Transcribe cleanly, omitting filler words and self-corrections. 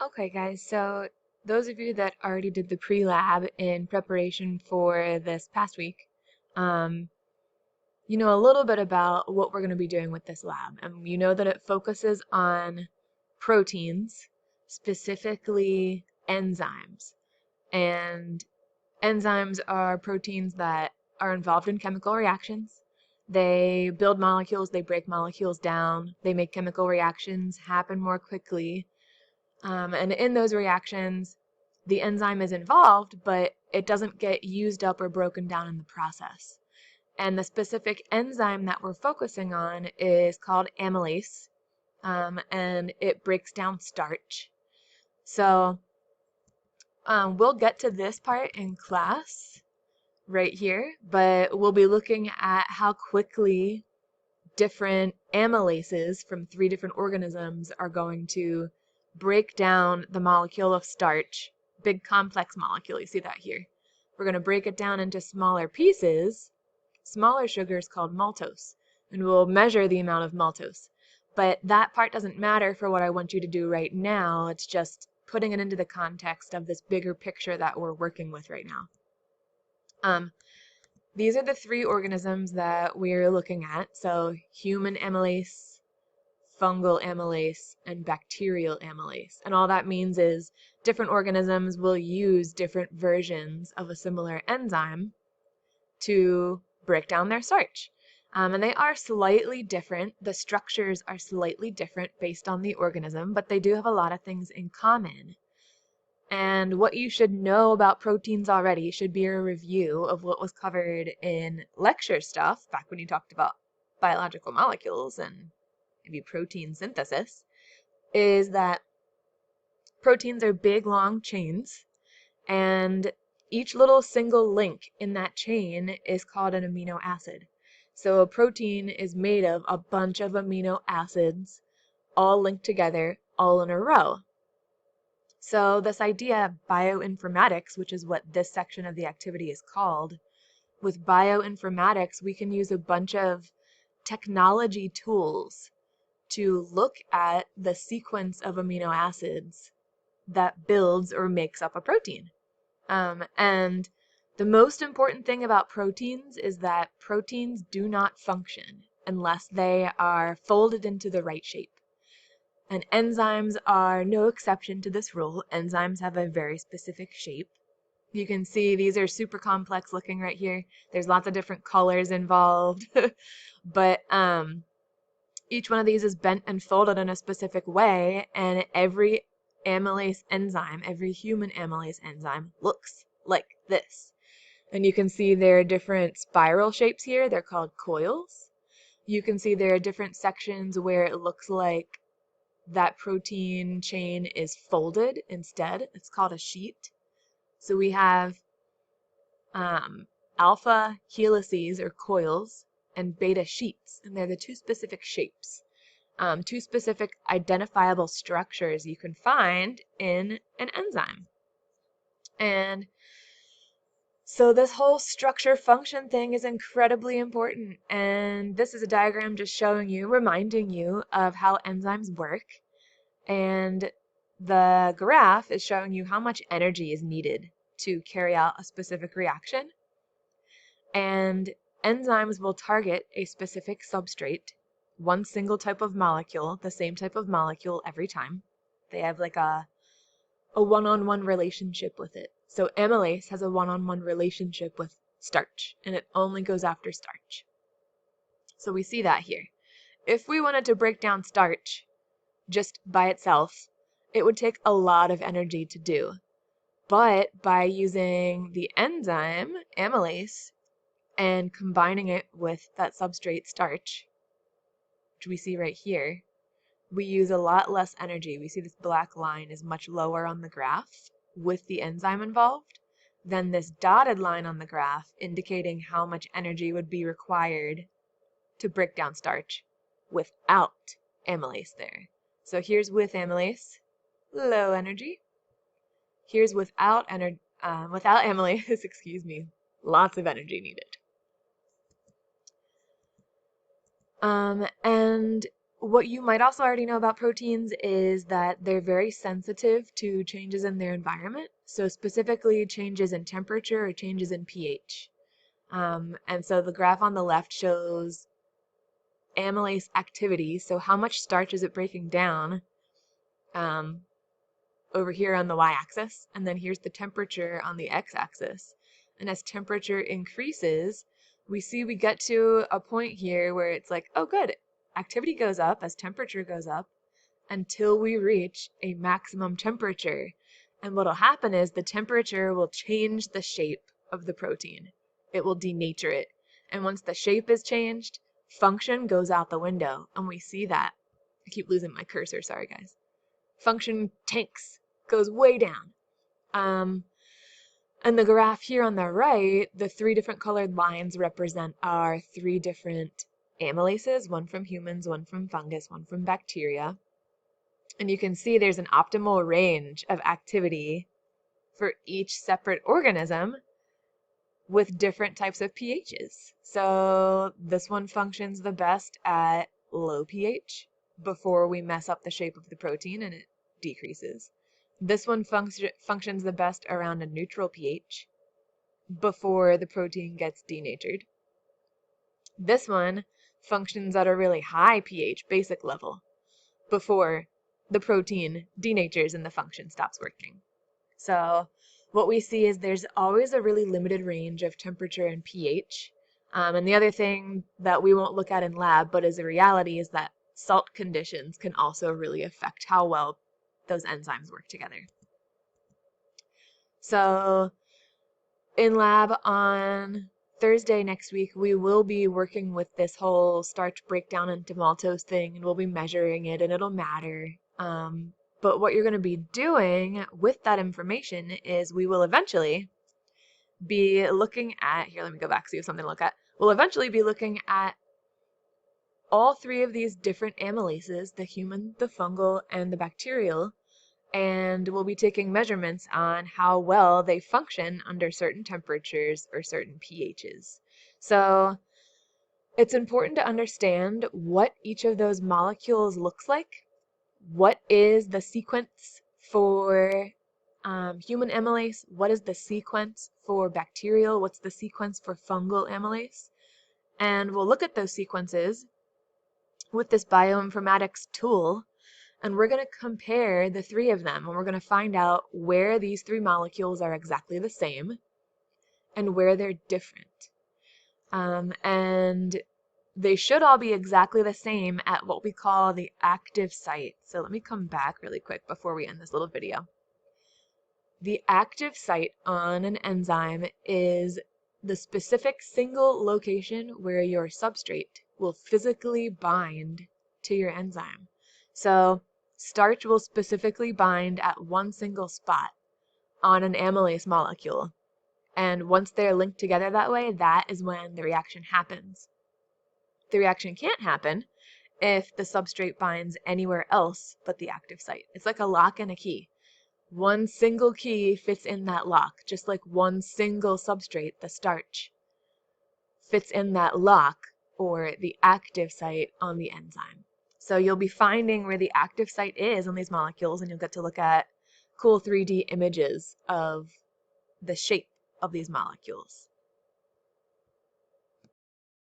Okay, guys, so those of you that already did the pre-lab in preparation for this past week, um, you know a little bit about what we're going to be doing with this lab. And you know that it focuses on proteins, specifically enzymes. And enzymes are proteins that are involved in chemical reactions. They build molecules, they break molecules down, they make chemical reactions happen more quickly. And in those reactions, the enzyme is involved, but it doesn't get used up or broken down in the process. And the specific enzyme that we're focusing on is called amylase, and it breaks down starch. So we'll get to this part in class right here, but we'll be looking at how quickly different amylases from 3 different organisms are going to break down the molecule of starch, big complex molecule, you see that here. We're going to break it down into smaller pieces, smaller sugars called maltose, and we'll measure the amount of maltose. But that part doesn't matter for what I want you to do right now. It's just putting it into the context of this bigger picture that we're working with right now. These are the 3 organisms that we're looking at. So human amylase, fungal amylase, and bacterial amylase. And all that means is different organisms will use different versions of a similar enzyme to break down their starch. And they are slightly different. The structures are slightly different based on the organism, but they do have a lot of things in common. And what you should know about proteins already should be a review of what was covered in lecture stuff back when you talked about biological molecules and maybe protein synthesis, is that proteins are big, long chains, and each little single link in that chain is called an amino acid. So a protein is made of a bunch of amino acids all linked together, all in a row. So this idea of bioinformatics, which is what this section of the activity is called, with bioinformatics, we can use a bunch of technology tools to look at the sequence of amino acids that builds or makes up a protein. And the most important thing about proteins is that proteins do not function unless they are folded into the right shape. And enzymes are no exception to this rule. Enzymes have a very specific shape. You can see these are super complex looking right here. There's lots of different colors involved. But each one of these is bent and folded in a specific way, and every amylase enzyme, every human amylase enzyme looks like this. And you can see there are different spiral shapes here. They're called coils. You can see there are different sections where it looks like that protein chain is folded instead. It's called a sheet. So we have alpha helices or coils and beta sheets, and they're the 2 specific shapes, 2 specific identifiable structures you can find in an enzyme. And so this whole structure function thing is incredibly important, and this is a diagram just showing you, reminding you of how enzymes work. And the graph is showing you how much energy is needed to carry out a specific reaction. And enzymes will target a specific substrate, one single type of molecule, the same type of molecule every time. They have like a one-on-one relationship with it. So amylase has a one-on-one relationship with starch, and it only goes after starch. So we see that here. If we wanted to break down starch just by itself, it would take a lot of energy to do. But by using the enzyme, amylase, and combining it with that substrate starch, which we see right here, we use a lot less energy. We see this black line is much lower on the graph with the enzyme involved than this dotted line on the graph indicating how much energy would be required to break down starch without amylase there. So here's with amylase, low energy. Here's without amylase, excuse me, lots of energy needed. And what you might also already know about proteins is that they're very sensitive to changes in their environment, so specifically changes in temperature or changes in pH. And so the graph on the left shows amylase activity, so how much starch is it breaking down over here on the y-axis, and then here's the temperature on the x-axis. And as temperature increases, we see we get to a point here where it's like, oh good, activity goes up as temperature goes up until we reach a maximum temperature. And what'll happen is the temperature will change the shape of the protein. It will denature it. And once the shape is changed, function goes out the window. And we see that. I keep losing my cursor, sorry guys. Function tanks, goes way down. And the graph here on the right, the 3 different colored lines represent our 3 different amylases, one from humans, one from fungus, one from bacteria. And you can see there's an optimal range of activity for each separate organism with different types of pHs. So this one functions the best at low pH before we mess up the shape of the protein and it decreases. This one functions the best around a neutral pH before the protein gets denatured. This one functions at a really high pH, basic level, before the protein denatures and the function stops working. So what we see is there's always a really limited range of temperature and pH. And the other thing that we won't look at in lab, but is a reality, is that salt conditions can also really affect how well those enzymes work together. So in lab on Thursday next week, we will be working with this whole starch breakdown into maltose thing, and we'll be measuring it, and it'll matter. But what you're going to be doing with that information is we will eventually be looking at, here, let me go back so you have something to look at. We'll eventually be looking at all 3 of these different amylases, the human, the fungal, and the bacterial, and we'll be taking measurements on how well they function under certain temperatures or certain pHs. So it's important to understand what each of those molecules looks like. What is the sequence for human amylase? What is the sequence for bacterial? What's the sequence for fungal amylase? And we'll look at those sequences with this bioinformatics tool, and we're going to compare the 3 of them, and we're going to find out where these 3 molecules are exactly the same and where they're different. And they should all be exactly the same at what we call the active site. So let me come back really quick before we end this little video. The active site on an enzyme is the specific single location where your substrate will physically bind to your enzyme. So starch will specifically bind at one single spot on an amylase molecule. And once they're linked together that way, that is when the reaction happens. The reaction can't happen if the substrate binds anywhere else but the active site. It's like a lock and a key. One single key fits in that lock, just like one single substrate, the starch, fits in that lock or the active site on the enzyme. So you'll be finding where the active site is on these molecules, and you'll get to look at cool 3D images of the shape of these molecules.